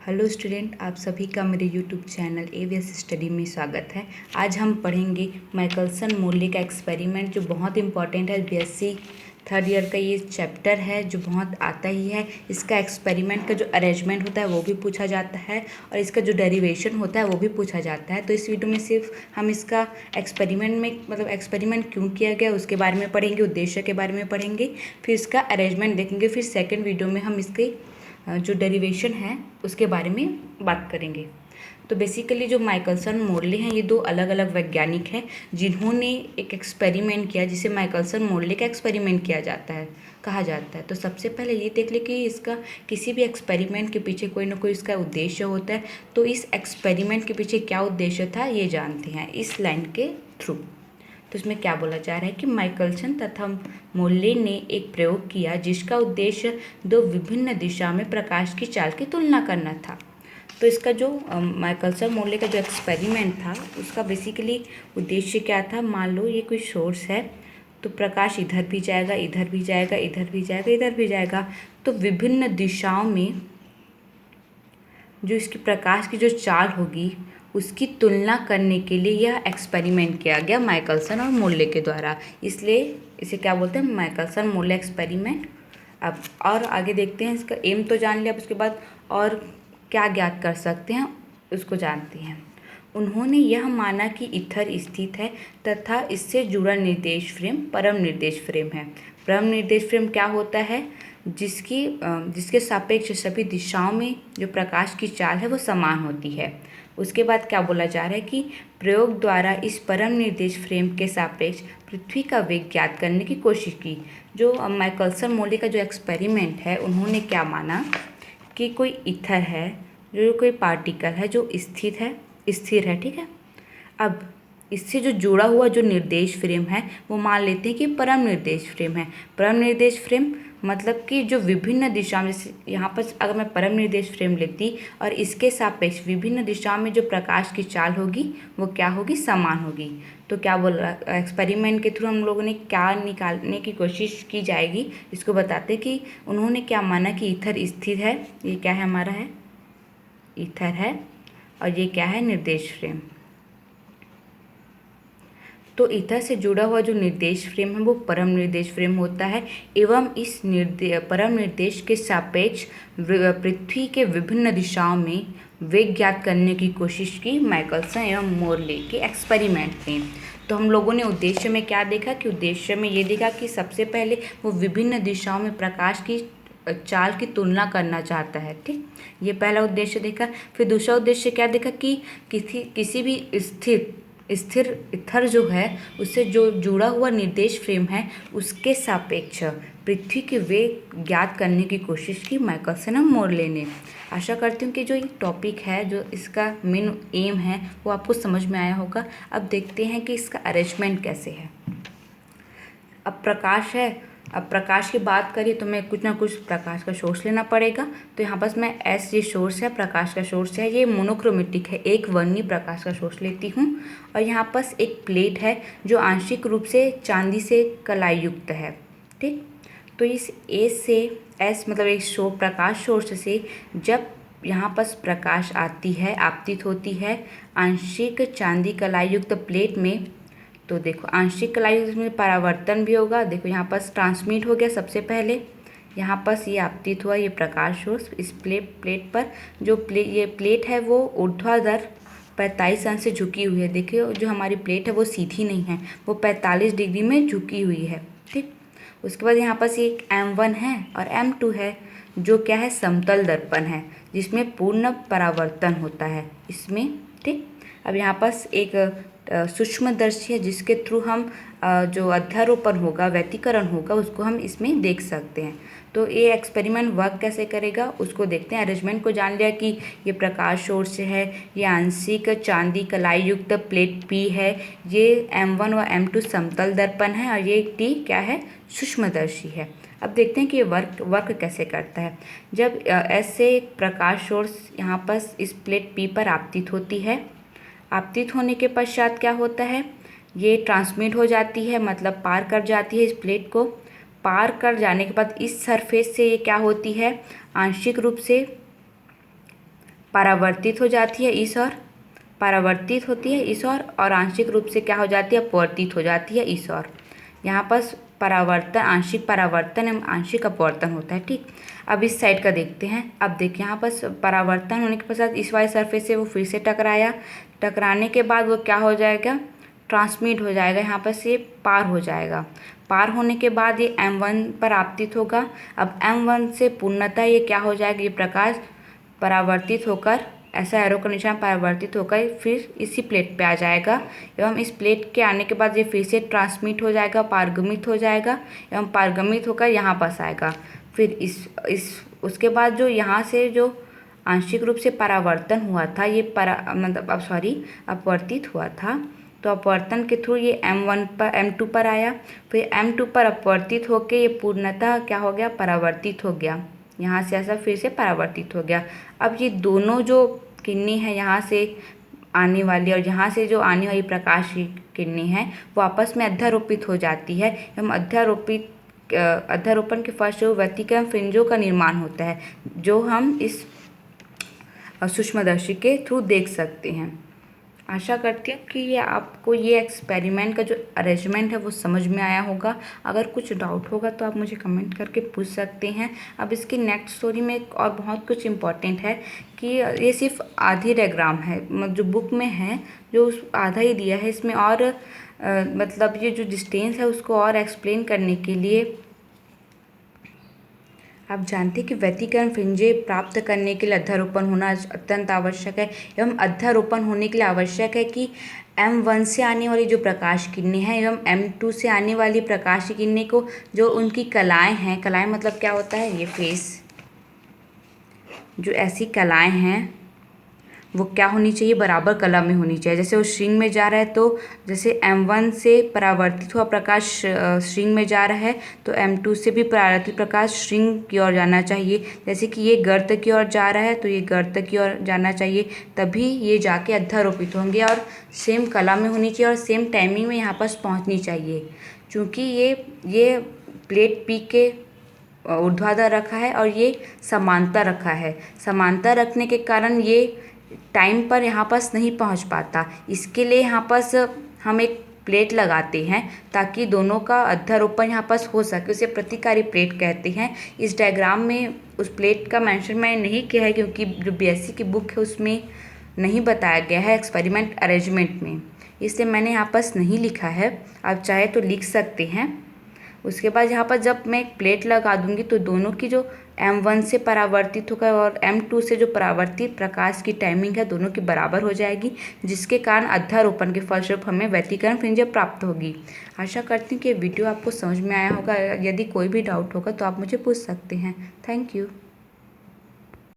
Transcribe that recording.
Hello student, आप सभी का मेरे यूट्यूब चैनल एवीएस स्टडी में स्वागत है। आज हम पढ़ेंगे माइकलसन मोरले का एक्सपेरिमेंट, जो बहुत इंपॉर्टेंट है। बीएससी थर्ड ईयर का ये चैप्टर है जो बहुत आता ही है। इसका एक्सपेरिमेंट का जो अरेंजमेंट होता है वो भी पूछा जाता है और इसका जो डेरिवेशन होता है वो भी पूछा जाता है। तो इस वीडियो में सिर्फ हम इसका एक्सपेरिमेंट में एक्सपेरिमेंट क्यों किया गया उसके बारे में पढ़ेंगे, उद्देश्य के बारे में पढ़ेंगे, फिर इसका अरेंजमेंट देखेंगे, फिर सेकेंड वीडियो में हम इसके जो डेरिवेशन है उसके बारे में बात करेंगे। तो बेसिकली जो माइकलसन मोरले हैं ये दो अलग अलग वैज्ञानिक हैं जिन्होंने एक एक्सपेरिमेंट किया जिसे माइकलसन मोरले का एक्सपेरिमेंट कहा जाता है। तो सबसे पहले ये देख ले कि इसका किसी भी एक्सपेरिमेंट के पीछे कोई ना कोई इसका उद्देश्य होता है। तो इस एक्सपेरिमेंट के पीछे क्या उद्देश्य था ये जानते हैं इस लाइन के थ्रू। तो इसमें क्या बोला जा रहा है कि माइकलसन तथा मोरले ने एक प्रयोग किया जिसका उद्देश्य दो विभिन्न दिशा में प्रकाश की चाल की तुलना करना था। तो इसका जो माइकलसन मोरले का जो एक्सपेरिमेंट था उसका बेसिकली उद्देश्य क्या था। मान लो ये कोई सोर्स है तो प्रकाश इधर भी जाएगा, इधर भी जाएगा, इधर भी जाएगा, इधर भी जाएगा। तो विभिन्न दिशाओं में जो इसकी प्रकाश की जो चाल होगी उसकी तुलना करने के लिए यह एक्सपेरिमेंट किया गया माइकलसन और मोरले के द्वारा। इसलिए इसे क्या बोलते हैं, माइकलसन मोरले एक्सपेरिमेंट। अब और आगे देखते हैं, इसका एम तो जान लिया, अब उसके बाद और क्या ज्ञात कर सकते हैं उसको जानते हैं। उन्होंने यह माना कि ईथर स्थित है तथा इससे जुड़ा निर्देश फ्रेम परम निर्देश फ्रेम है। परम निर्देश फ्रेम क्या होता है, जिसके सापेक्ष सभी दिशाओं में जो प्रकाश की चाल है वो समान होती है। उसके बाद क्या बोला जा रहा है कि प्रयोग द्वारा इस परम निर्देश फ्रेम के सापेक्ष पृथ्वी का वेग ज्ञात करने की कोशिश की। जो माइकलसन मोरले का जो एक्सपेरिमेंट है उन्होंने क्या माना कि कोई ईथर है, जो कोई पार्टिकल है जो स्थिर है, ठीक है। अब इससे जो जुड़ा हुआ जो निर्देश फ्रेम है वो मान लेते हैं कि परम निर्देश फ्रेम है। परम निर्देश फ्रेम मतलब कि जो विभिन्न दिशा में, जैसे यहाँ पर अगर मैं परम निर्देश फ्रेम लेती और इसके सापेक्ष विभिन्न दिशाओं में जो प्रकाश की चाल होगी वो क्या होगी, समान होगी। तो क्या बोल रहा एक्सपेरिमेंट के थ्रू हम लोगों ने क्या निकालने की कोशिश की जाएगी इसको बताते कि उन्होंने क्या माना कि ईथर स्थिर है, ये क्या है हमारा है ईथर है, और ये क्या है निर्देश फ्रेम। तो ईथर से जुड़ा हुआ जो निर्देश फ्रेम है वो परम निर्देश फ्रेम होता है एवं इस परम निर्देश के सापेक्ष पृथ्वी के विभिन्न दिशाओं में वेग ज्ञात करने की कोशिश की माइकलसन एवं मोरले के एक्सपेरिमेंट में। तो हम लोगों ने उद्देश्य में क्या देखा कि उद्देश्य में ये देखा कि सबसे पहले वो विभिन्न दिशाओं में प्रकाश की चाल की तुलना करना चाहता है, ठीक। ये पहला उद्देश्य देखा। फिर दूसरा उद्देश्य क्या देखा कि किसी भी स्थिर ईथर जो है उससे जो जुड़ा हुआ निर्देश फ्रेम है उसके सापेक्ष पृथ्वी के वेग ज्ञात करने की कोशिश की माइकलसन और मोरले ने। आशा करती हूँ कि जो ये टॉपिक है, जो इसका मेन एम है वो आपको समझ में आया होगा। अब देखते हैं कि इसका अरेंजमेंट कैसे है। अब प्रकाश की बात करिए तो मैं कुछ ना कुछ प्रकाश का सोर्स लेना पड़ेगा। तो यहाँ पास मैं ये सोर्स है, प्रकाश का सोर्स है, ये मोनोक्रोमेटिक है, एक वर्णीय प्रकाश का सोर्स लेती हूँ। और यहाँ पास एक प्लेट है जो आंशिक रूप से चांदी से कलाई युक्त है, ठीक। तो इस ए से एस मतलब एक प्रकाश सोर्स से जब यहाँ पास प्रकाश आपतित होती है आंशिक चांदी कलाई युक्त प्लेट में, तो देखो आंशिक कलाई में परावर्तन भी होगा। देखो यहाँ पास ट्रांसमिट हो गया सबसे पहले, यहाँ पास ये आपतित हुआ ये प्रकाश सोर्स इस प्लेट पर। जो ये प्लेट है वो ऊर्ध्वाधर 45 अंश से झुकी हुई है। देखिए जो हमारी प्लेट है वो सीधी नहीं है, वो 45 डिग्री में झुकी हुई है, ठीक। उसके बाद यहाँ पास एक M1 है और M2 है जो क्या है, समतल दर्पण है जिसमें पूर्ण परावर्तन होता है इसमें, ठीक। अब यहाँ पास एक सूक्ष्मदर्शी है जिसके थ्रू हम जो अध्यारोपण होगा, व्यतिकरण होगा, उसको हम इसमें देख सकते हैं। तो ये एक्सपेरिमेंट वर्क कैसे करेगा उसको देखते हैं। अरेंजमेंट को जान लिया कि ये प्रकाश सोर्स है, ये आंशिक चांदी कलाई युक्त प्लेट P है, ये M1 व M2 समतल दर्पण है और ये T क्या है, सूक्ष्मदर्शी है। अब देखते हैं कि ये वर्क कैसे करता है। जब ऐसे एक प्रकाश सोर्स यहाँ पर इस प्लेट P पर आपतित होती है, आपतित होने के पश्चात क्या होता है, ये ट्रांसमिट हो जाती है, मतलब पार कर जाती है इस प्लेट को। पार कर जाने के बाद इस सरफेस से ये क्या होती है, आंशिक रूप से परावर्तित हो जाती है इस ओर, परावर्तित होती है इस ओर, और आंशिक रूप से क्या हो जाती है, अपवर्तित हो जाती है इस ओर। यहाँ पर परावर्तन, आंशिक परावर्तन एवं आंशिक अपवर्तन होता है। ठीक, अब इस साइड का देखते हैं। अब देखिए यहाँ पर परावर्तन होने के पश्चात इस वाले सरफेस से वो फिर से टकराया, टकराने के बाद वो क्या हो जाएगा, ट्रांसमिट हो जाएगा, यहाँ पर से पार हो जाएगा। पार होने के बाद ये M1 पर आपतित होगा। अब M1 से पूर्णतः ये क्या हो जाएगा, ये प्रकाश परावर्तित होकर, ऐसा एरो का निशान, परावर्तित होकर फिर इसी प्लेट पे आ जाएगा एवं इस प्लेट के आने के बाद ये फिर से ट्रांसमिट हो जाएगा, पारगमित हो जाएगा एवं पारगमित होकर यहाँ पास आएगा। फिर इस उसके बाद जो यहाँ से जो आंशिक रूप से परावर्तन हुआ था, ये अपवर्तित हुआ था, तो अपवर्तन के थ्रू ये M1 पर, M2 पर आया, फिर M2 पर अपवर्तित होकर ये पूर्णतः क्या हो गया, परावर्तित हो गया। यहाँ से ऐसा फिर से परावर्तित हो गया। अब ये दोनों जो किरणें हैं, यहाँ से आने वाली और यहाँ से जो आने वाली प्रकाश की किरणें हैं, वो आपस में अध्यारोपित हो जाती है एवं अध्यारोपण के फलस्वरूप व्यतिकरण फ्रिंजों का निर्माण होता है, जो हम इस सूक्ष्मदर्शी के थ्रू देख सकते हैं। आशा करती हूँ कि ये आपको ये एक्सपेरिमेंट का जो अरेंजमेंट है वो समझ में आया होगा। अगर कुछ डाउट होगा तो आप मुझे कमेंट करके पूछ सकते हैं। अब इसकी नेक्स्ट स्टोरी में एक और बहुत कुछ इम्पॉर्टेंट है कि ये सिर्फ आधी डायग्राम है, जो बुक में है जो उस आधा ही दिया है। इसमें और मतलब ये जो डिस्टेंस है उसको और एक्सप्लेन करने के लिए आप जानते हैं कि व्यतिकरण फ्रिंजें प्राप्त करने के लिए अध्यारोपण होना अत्यंत आवश्यक है एवं अध्यारोपण होने के लिए आवश्यक है कि M1 से आने वाली जो प्रकाश किरणें हैं एवं M2 से आने वाली प्रकाश किरणें को जो उनकी कलाएं हैं, कलाएं मतलब क्या होता है, ये फेस, जो ऐसी कलाएं हैं वो क्या होनी चाहिए, बराबर कला में होनी चाहिए। जैसे वो श्रृंग में जा रहा है तो जैसे M1 से परावर्तित हुआ प्रकाश श्रृंग में जा रहा है तो M2 से भी परावर्तित प्रकाश श्रृंग की ओर जाना चाहिए। जैसे कि ये गर्त की ओर जा रहा है तो ये गर्त की ओर जाना चाहिए, तभी ये जाके अध्यारोपित होंगे और सेम कला में होनी चाहिए और सेम टाइमिंग में यहाँ पास पहुँचनी चाहिए। चूँकि ये प्लेट P के ऊर्ध्वाधर रखा है और ये समांतर रखा है, समांतर रखने के कारण ये टाइम पर यहाँ पास नहीं पहुँच पाता। इसके लिए यहाँ पास हम एक प्लेट लगाते हैं ताकि दोनों का अध्यारोपण यहाँ पास हो सके, उसे प्रतिकारी प्लेट कहते हैं। इस डायग्राम में उस प्लेट का मेंशन मैंने नहीं किया है क्योंकि जो BSc की बुक है उसमें नहीं बताया गया है एक्सपेरिमेंट अरेंजमेंट में, इसलिए मैंने यहाँ पास नहीं लिखा है। आप चाहे तो लिख सकते हैं। उसके बाद यहाँ पर जब मैं एक प्लेट लगा दूंगी तो दोनों की जो M1 से परावर्तित होकर और M2 से जो परावर्तित प्रकाश की टाइमिंग है दोनों की बराबर हो जाएगी, जिसके कारण अध्यारोपण के फलस्वरूप हमें व्यतिकरण फ्रिंजें प्राप्त होगी। आशा करती हूँ कि ये वीडियो आपको समझ में आया होगा। यदि कोई भी डाउट होगा तो आप मुझे पूछ सकते हैं। Thank you.